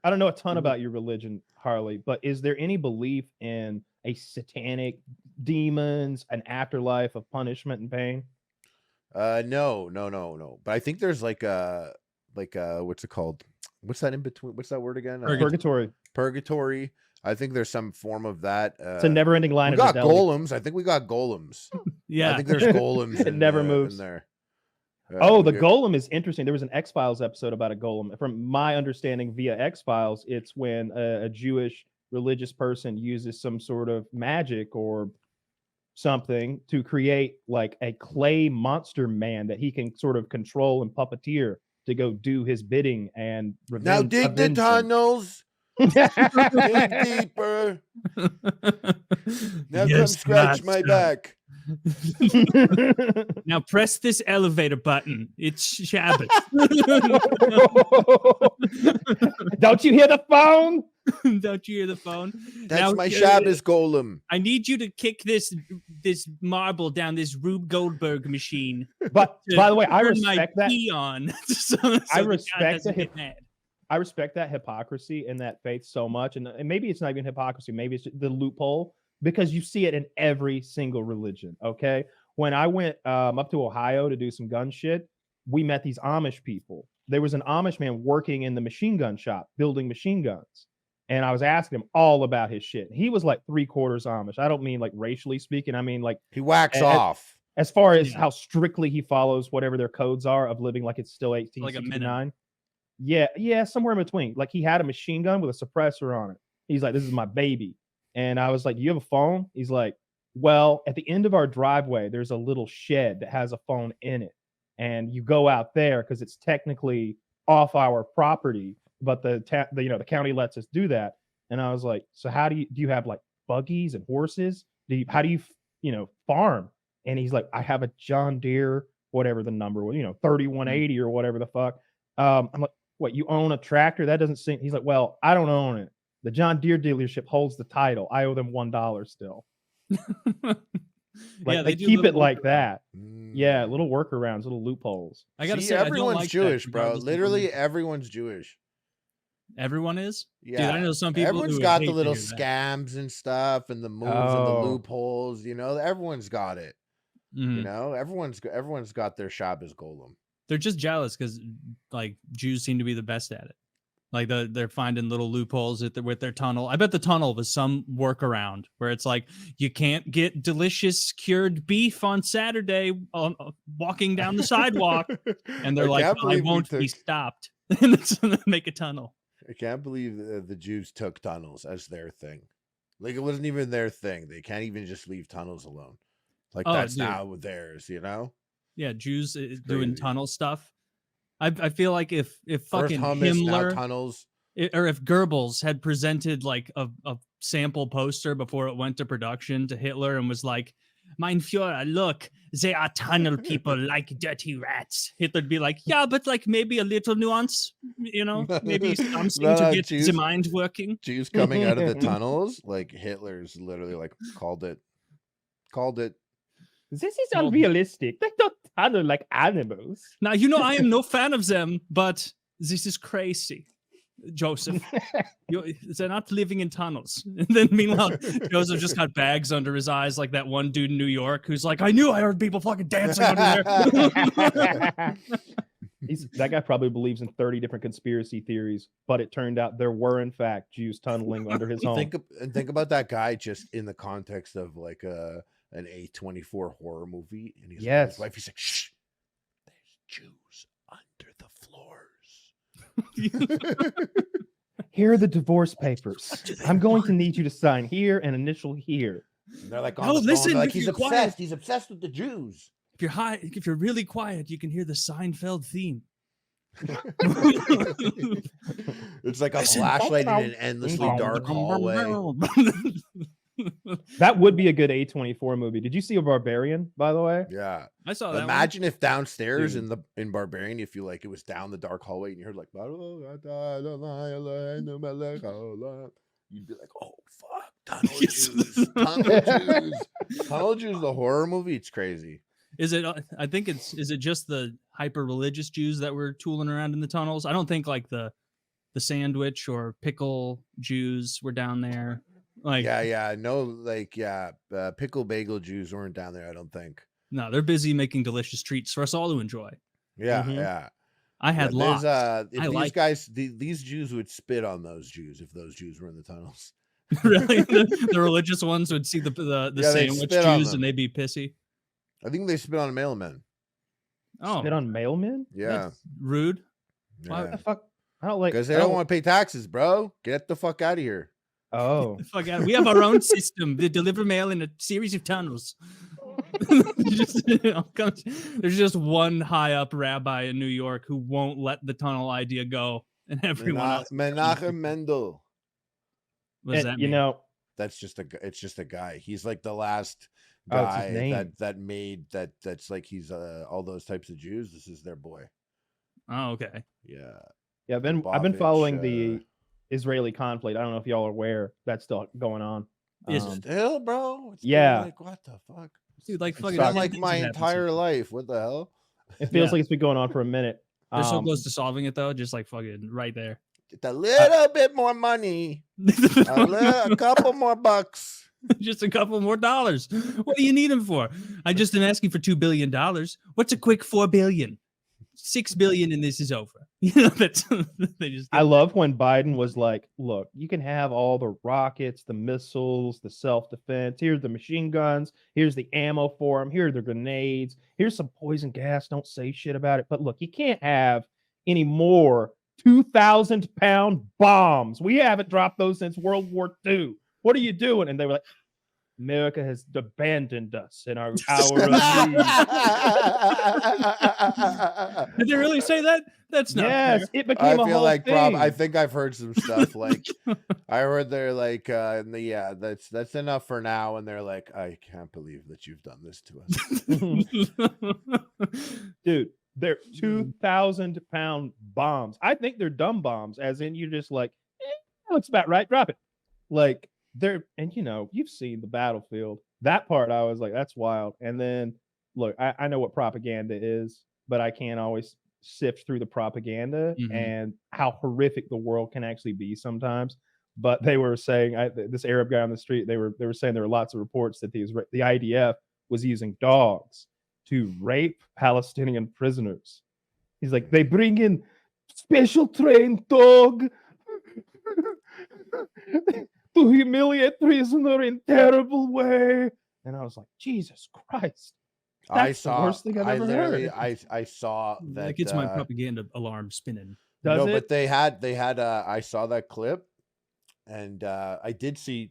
I don't know a ton about your religion, Harley, but is there any belief in a satanic demons, an afterlife of punishment and pain? No. But I think there's like what's it called? What's that in between? What's that word again? Purgatory. Purgatory. I think there's some form of that. It's a never-ending line. We got golems. I think we got golems. Yeah, I think there's golems. It never moves in there. The golem is interesting. There was an X-Files episode about a golem. From my understanding via X-Files, it's when a Jewish religious person uses some sort of magic or something to create like a clay monster man that he can sort of control and puppeteer to go do his bidding and now dig the tunnels. Dig deeper. Now come scratch my back. Now press this elevator button. It's Shabbos. Don't you hear the phone? Don't you hear the phone? That's now, my Shabbos golem. I need you to kick this marble down this Rube Goldberg machine. But by the way, I respect that. I respect that hypocrisy and that faith so much, and maybe it's not even hypocrisy. Maybe it's the loophole, because you see it in every single religion. Okay, when I went up to Ohio to do some gun shit, we met these Amish people. There was an Amish man working in the machine gun shop building machine guns, and I was asking him all about his shit. He was like 3/4 Amish. I don't mean like racially speaking. I mean like he whacks off. As far as how strictly he follows whatever their codes are of living like it's still 1869. Yeah, somewhere in between. Like he had a machine gun with a suppressor on it. He's like, this is my baby. And I was like, you have a phone? He's like, well, at the end of our driveway, there's a little shed that has a phone in it. And you go out there because it's technically off our property, but the county lets us do that. And I was like, so how do you have like buggies and horses? How do you farm? And he's like, I have a John Deere, whatever the number was, 3180 or whatever the fuck. I'm like, what, you own a tractor? That doesn't seem. He's like, well, I don't own it. The John Deere dealership holds the title. I owe them $1 still. Like, they keep it like that. Yeah, little workarounds, little loopholes. I gotta say, everyone's like Jewish, that, bro. Literally, everyone's Jewish. Everyone is. Yeah, dude, I know some people. Everyone's got the little scams and stuff, and the moves and the loopholes. Everyone's got it. Everyone's got their Shabbos golem. They're just jealous because like Jews seem to be the best at it. Like they're finding little loopholes with their tunnel. I bet the tunnel was some workaround where it's like you can't get delicious cured beef on Saturday walking down the sidewalk, and they're like, I won't be stopped, and make a tunnel. I can't believe the Jews took tunnels as their thing. Like it wasn't even their thing. They can't even just leave tunnels alone. Like that's now theirs, Yeah, Jews doing tunnel stuff. I feel like if fucking Himmler tunnels, or if Goebbels had presented like a sample poster before it went to production to Hitler and was like, "Mein Führer, look, they are tunnel people like dirty rats." Hitler'd be like, "Yeah, but like maybe a little nuance, maybe something to get the mind working." Jews coming out of the tunnels, like Hitler's literally like called it. This is unrealistic. They don't tunnel like animals. Now, I am no fan of them, but this is crazy, Joseph. They're not living in tunnels. And then meanwhile, Joseph just got bags under his eyes like that one dude in New York who's like, I knew I heard people fucking dancing under there. That guy probably believes in 30 different conspiracy theories, but it turned out there were, in fact, Jews tunneling under his home. Think about that guy just in the context of like an A24 horror movie, and he's like, his wife, he's like, shh, there's Jews under the floors. Here are the divorce papers. I'm going to need you to sign here and initial here. And they're like, listen, like he's obsessed. Quiet. He's obsessed with the Jews. If you're really quiet, you can hear the Seinfeld theme. It's like a flashlight in an endlessly dark hallway. That would be a good A24 movie. Did you see a Barbarian, by the way? Yeah, I saw that. Imagine if downstairs in Barbarian, if you like, it was down the dark hallway and you heard like, you'd be like, oh fuck, Tunnel Jews, Tunnel Jews, the horror movie. It's crazy. Is it? I think is it just the hyper religious Jews that were tooling around in the tunnels? I don't think like the the sandwich or pickle Jews were down there. Like, pickle bagel Jews weren't down there, I don't think. No, they're busy making delicious treats for us all to enjoy. Yeah. I had lots. These Jews would spit on those Jews if those Jews were in the tunnels. Really? The religious ones would see the sandwich Jews and they'd be pissy. I think they spit on mailmen. Oh, spit on mailmen? Yeah, that's rude. Yeah. Why the fuck? I don't like because they don't want to pay taxes, bro. Get the fuck out of here. Oh, fuck out. We have our own system. They deliver mail in a series of tunnels. There's just one high up rabbi in New York who won't let the tunnel idea go, and everyone else. Menachem Mendel. What does that mean? It's just a guy. He's like the last guy that's like he's all those types of Jews. This is their boy. Oh, okay. Yeah. I've been following the Israeli conflict. I don't know if y'all are aware that's still going on. Still, bro. It's like, what the fuck, dude? Like fucking like my entire life. What the hell? It feels like it's been going on for a minute. They're so close to solving it though, just like fucking right there. Just a little bit more money, a couple more bucks, just a couple more dollars. What do you need them for? I just am asking for $2 billion. What's a quick $4 billion? $6 billion and this is over. I love when Biden was like, look, you can have all the rockets, the missiles, the self-defense. Here's the machine guns. Here's the ammo for them. Here are the grenades. Here's some poison gas. Don't say shit about it. But look, you can't have any more 2,000-pound bombs. We haven't dropped those since World War II. What are you doing? And they were like, America has abandoned us in our hour of need. Did they really say that? That's not fair. It became a whole thing. I think I've heard some stuff like I heard they're like that's enough for now, and they're like, I can't believe that you've done this to us. Dude, they're 2,000-pound bombs. I think they're dumb bombs, as in you're just like, looks about right, drop it. Like and you've seen the battlefield. That part I was like, that's wild. And then look, I know what propaganda is, but I can't always sift through the propaganda and how horrific the world can actually be sometimes. But they were saying, this Arab guy on the street, they were saying there were lots of reports that the IDF was using dogs to rape Palestinian prisoners. He's like, they bring in special trained dog to humiliate prisoner in terrible way. And I was like, Jesus Christ. That's the worst thing I've ever heard. I saw that. That gets my propaganda alarm spinning. But they had I saw that clip, and I did see,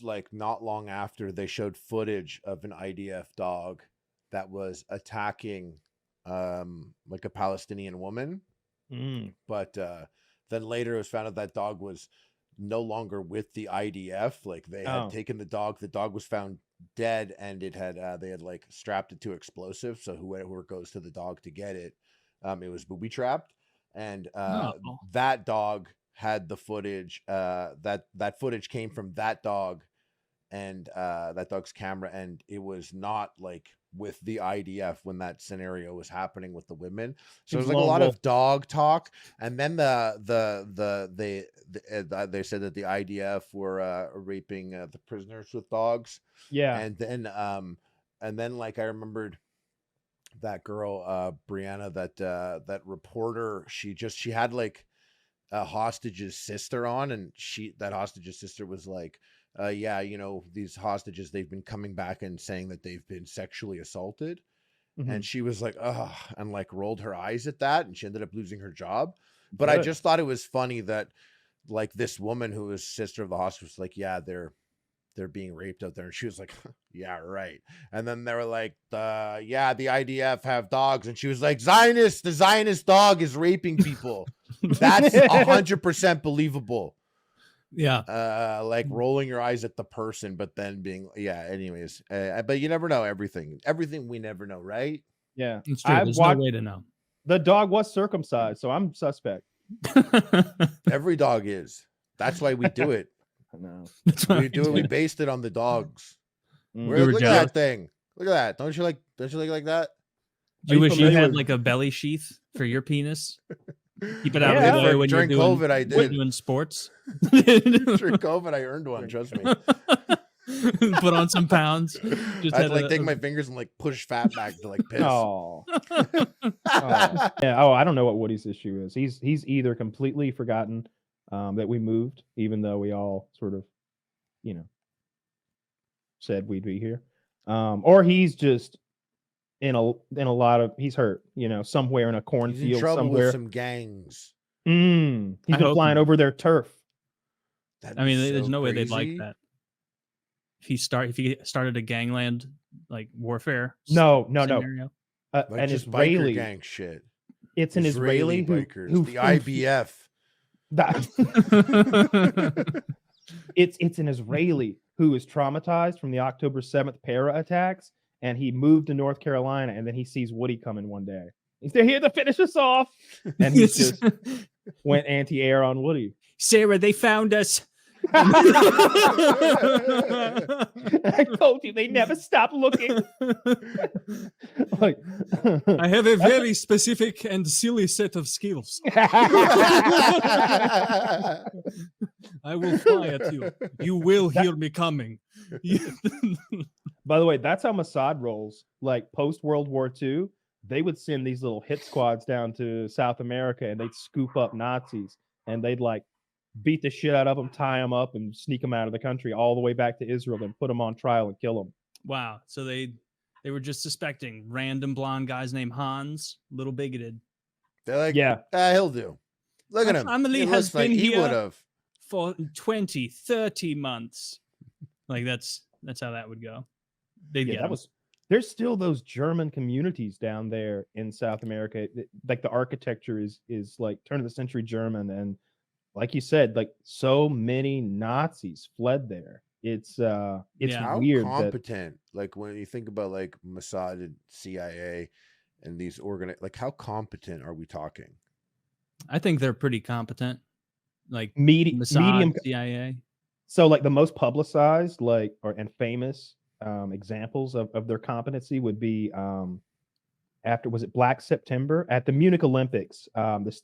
like, not long after, they showed footage of an IDF dog that was attacking like a Palestinian woman. But then later it was found out that dog was no longer with the IDF. Like, they had taken the dog was found dead, and it had they had like strapped it to explosives, so whoever goes to the dog to get it, it was booby trapped, and that dog had the footage. That footage came from that dog, and that dog's camera, and it was not like with the IDF when that scenario was happening with the women. So it was like a lot of dog talk, and then they said that the IDF were raping the prisoners with dogs. Yeah, and then like I remembered that girl Brianna, that reporter. She had like a hostage's sister on, and that hostage's sister was like, these hostages, they've been coming back and saying that they've been sexually assaulted. And she was like, ugh, and like rolled her eyes at that, and she ended up losing her job. But I just thought it was funny that like this woman who was sister of the hostage was like, yeah, they're being raped out there. And she was like, yeah, right. And then they were like, the IDF have dogs. And she was like, the Zionist dog is raping people. That's 100% believable. Yeah. Like rolling your eyes at the person, but then being, anyways. But you never know everything we never know, right? Yeah. It's true. There's no way to know. The dog was circumcised, so I'm suspect. Every dog is. That's why we do it. No. We do it. We based it on the dogs. Look at that thing. Look at that. Don't you like that? Do you wish you had like a belly sheath for your penis? Keep it out of the way when during you're doing, COVID. I did doing sports. during COVID. I earned one. Trust me. Put on some pounds. Just I had to like take my fingers and like push fat back to like piss. Oh. Yeah. Oh, I don't know what Woody's issue is. He's either completely forgotten that we moved, even though we all sort of, said we'd be here, or he's just in a lot of, he's hurt, somewhere in a cornfield, He's in trouble somewhere. with some gangs. He's been flying over their turf. I mean, there's no way they'd like that. If he started a gangland like warfare. No. Like an just Israeli biker gang shit. It's an Israeli bikers, who the IBF. It's an Israeli who is traumatized from the October 7th para attacks, and he moved to North Carolina, and then he sees Woody coming one day. He's here to finish us off, and he just went anti-air on Woody. Sarah, they found us. I told you they never stop looking. I have a very specific and silly set of skills. I will fly at you. You will hear me coming. By the way, that's how Mossad rolls. Like post World War II, they would send these little hit squads down to South America, and they'd scoop up Nazis, and they'd like beat the shit out of them, tie them up, and sneak them out of the country all the way back to Israel, then put them on trial and kill them. Wow. So they were just suspecting random blonde guys named Hans, little bigoted. They're like, yeah, he'll do. Look at him. Family has been here for 20, 30 months. Like that's how that would go. There's still those German communities down there in South America. Like the architecture is like turn of the century German, and like you said, like so many Nazis fled there. It's how weird. Competent, like when you think about like Mossad and CIA and these like how competent are we talking? I think they're pretty competent. Like medium CIA. So like the most publicized and famous examples of their competency would be after, was it Black September at the Munich Olympics?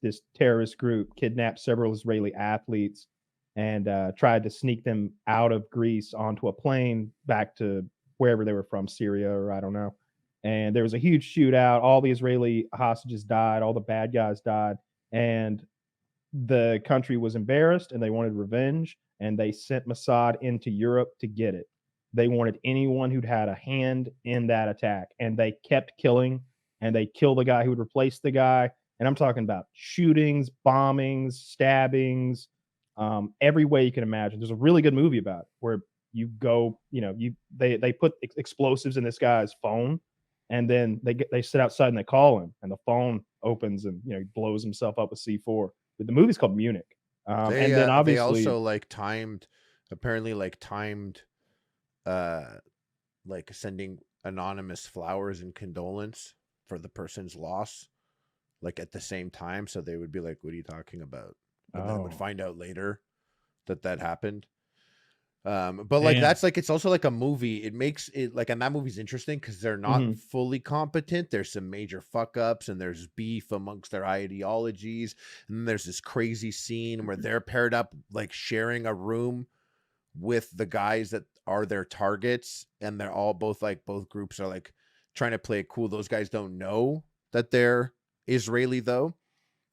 This terrorist group kidnapped several Israeli athletes and tried to sneak them out of Greece onto a plane back to wherever they were from, Syria or I don't know. And there was a huge shootout. All the Israeli hostages died. All the bad guys died. And the country was embarrassed and they wanted revenge. And they sent Mossad into Europe to get it. They wanted anyone who'd had a hand in that attack. And they kept killing. And they kill the guy who would replace the guy. And I'm talking about shootings, bombings, stabbings, every way you can imagine. There's a really good movie about it where you go, they put explosives in this guy's phone, and then they sit outside and they call him, and the phone opens, and he blows himself up with C4. But the movie's called Munich. And then obviously they also timed sending anonymous flowers and condolence for the person's loss, like at the same time, so they would be like, what are you talking about? And then would find out later that happened. But like that's like, it's also like a movie. It makes it like, and that movie's interesting because they're not fully competent. There's some major fuck ups and there's beef amongst their ideologies, and then there's this crazy scene where they're paired up, like sharing a room with the guys that are their targets, and they're all both groups are like trying to play it cool. Those guys don't know that they're Israeli though,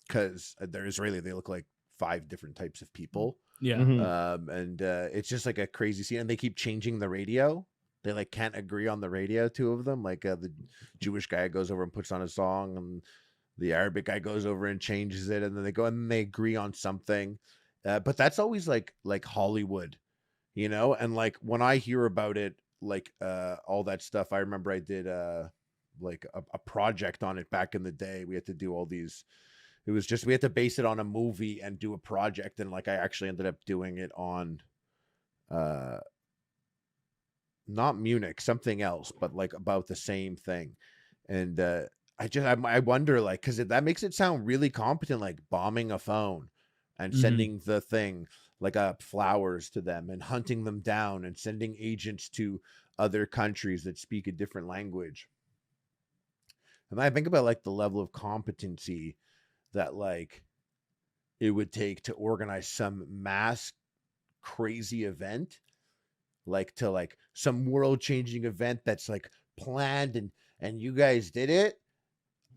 because they're Israeli. They look like 5 different types of people. Yeah. And it's just like a crazy scene, and they keep changing the radio. They like can't agree on the radio, 2 of them. Like the Jewish guy goes over and puts on a song, and the Arabic guy goes over and changes it, and then they go and they agree on something. But that's always like Hollywood, and like when I hear about it, like all that stuff, I remember I did like a project on it back in the day. We had to do all these. It was just, we had to base it on a movie and do a project. And like, I actually ended up doing it on, not Munich, something else, but like about the same thing. And I wonder, like, cause that makes it sound really competent, like bombing a phone and sending the thing like flowers to them and hunting them down and sending agents to other countries that speak a different language. And I think about like the level of competency that like it would take to organize some mass crazy event, like some world changing event that's like planned and you guys did it,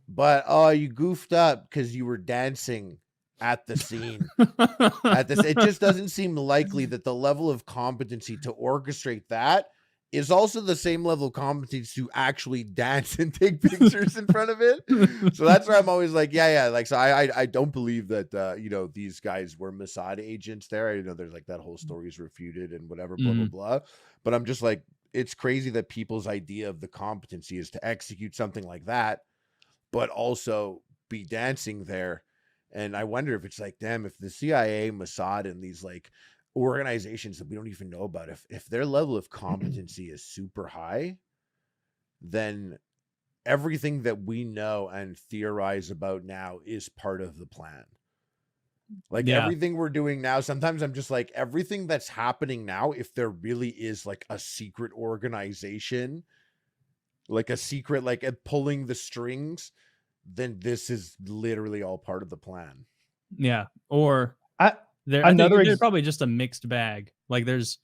but you goofed up because you were dancing at the scene. It just doesn't seem likely that the level of competency to orchestrate that is also the same level of competency to actually dance and take pictures in front of it. So that's where I'm always like, yeah. Like, so I don't believe that, these guys were Mossad agents there. I know there's like that whole story is refuted and whatever, blah, blah, blah. But I'm just like, it's crazy that people's idea of the competency is to execute something like that, but also be dancing there. And I wonder if it's like, damn, if the CIA, Mossad, and these like organizations that we don't even know about, if their level of competency is super high, then everything that we know and theorize about now is part of the plan. Like everything we're doing now, sometimes I'm just like, everything that's happening now, if there really is like a secret organization, like a secret, like pulling the strings, then this is literally all part of the plan. Yeah. Or there's probably just a mixed bag. Like there's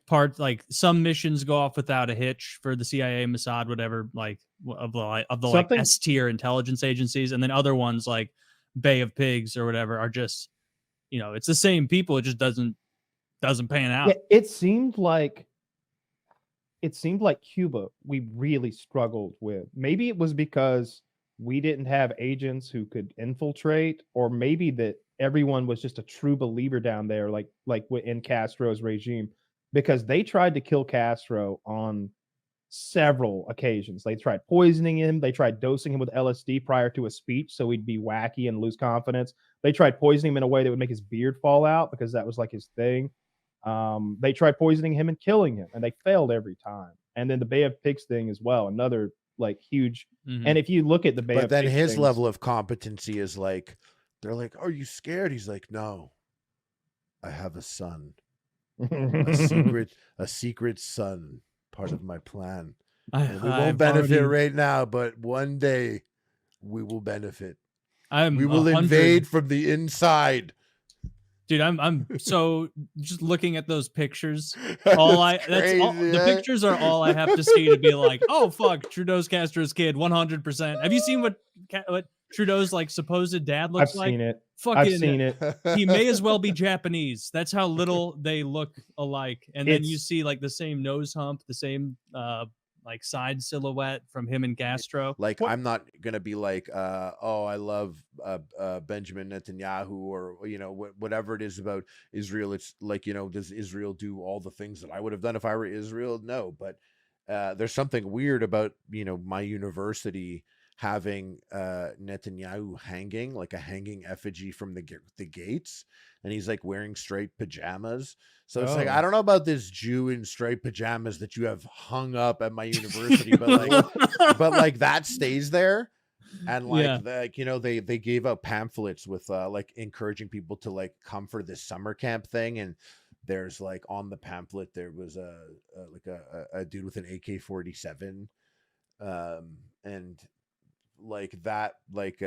parts, like some missions go off without a hitch for the CIA, Mossad, whatever, like of the like S tier intelligence agencies, and then other ones like Bay of Pigs or whatever are just, it's the same people. It just doesn't pan out. Yeah, it seemed like Cuba we really struggled with. Maybe it was because we didn't have agents who could infiltrate, or maybe that everyone was just a true believer down there, like in Castro's regime, because they tried to kill Castro on several occasions. They tried poisoning him. They tried dosing him with LSD prior to a speech so he'd be wacky and lose confidence. They tried poisoning him in a way that would make his beard fall out because that was like his thing. They tried poisoning him and killing him, and they failed every time. And then the Bay of Pigs thing as well, another like huge. And if you look at the Bay of Pigs, but then his level of competency is like, they're like, "Are you scared?" He's like, "No, I have a son, a secret son, part of my plan. We won't benefit right now, but one day we will benefit. We will invade from the inside." Dude, I'm so just looking at those pictures. The pictures are all I have to see to be like, oh fuck, Trudeau's Castro's kid, 100%. Have you seen what Trudeau's like supposed dad looks like? I've seen it. He may as well be Japanese. That's how little they look alike. And then you see like the same nose hump, the same like side silhouette from him and Castro. Like, I'm not gonna be like, I love Benjamin Netanyahu, or whatever it is about Israel. It's like, does Israel do all the things that I would have done if I were Israel? No, but there's something weird about my university having Netanyahu hanging, like a hanging effigy from the gates, and he's like wearing striped pajamas. So it's like, I don't know about this Jew in striped pajamas that you have hung up at my university, but like that stays there. And like, they gave out pamphlets with like encouraging people to like come for this summer camp thing. And there's like on the pamphlet, there was a dude with an AK-47. And like that, like,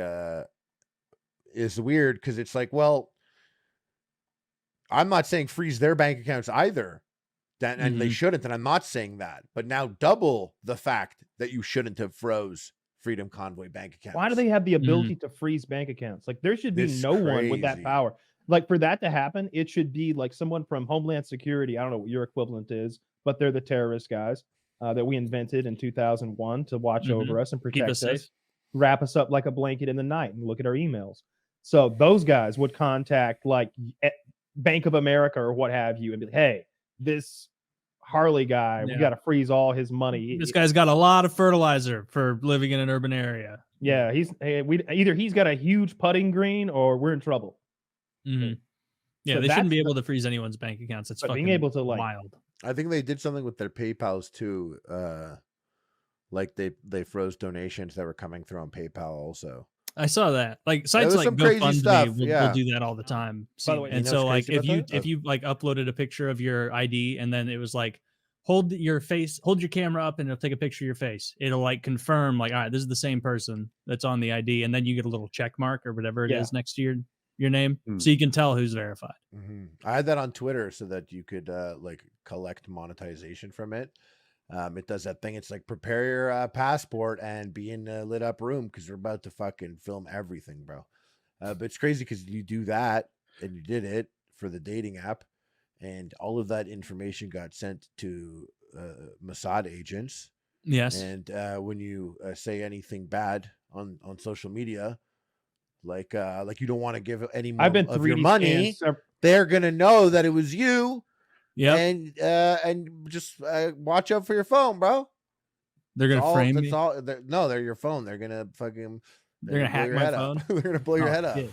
is weird because it's like, well, I'm not saying freeze their bank accounts either, and they shouldn't, and I'm not saying that, but now double the fact that you shouldn't have froze Freedom Convoy bank accounts. Why do they have the ability to freeze bank accounts? Like, there should be one with that power. Like, for that to happen, it should be like someone from Homeland Security. I don't know what your equivalent is, but they're the terrorist guys that we invented in 2001 to watch over us and protect us, safe, wrap us up like a blanket in the night, and look at our emails. So those guys would contact like Bank of America or what have you and be like, hey, this Harley guy, we got to freeze all his money. This guy's got a lot of fertilizer for living in an urban area. Yeah, either he's got a huge putting green or we're in trouble. Yeah, so they shouldn't be able to freeze anyone's bank accounts. It's fucking being able to like wild. I think they did something with their PayPals too. Like they froze donations that were coming through on PayPal also. I saw that. Like sites like GoFundMe will do that all the time. By the way, and so like if you like uploaded a picture of your ID and then it was like hold your camera up and it'll take a picture of your face. It'll like confirm like, all right, this is the same person that's on the ID, and then you get a little check mark or whatever it is next to your your name, so you can tell who's verified. I had that on Twitter so that you could like collect monetization from it. It does that thing. It's like prepare your passport and be in a lit up room because we're about to fucking film everything, bro. But it's crazy because you do that and you did it for the dating app, and all of that information got sent to Mossad agents. Yes. And when you say anything bad on social media, like you don't want to give any more of your money, they're gonna know that it was you. Yeah. And just watch out for your phone, bro. They're gonna frame me. No, they're your phone. They're gonna fucking. They're gonna hack my phone. They're gonna blow your head up. Yeah.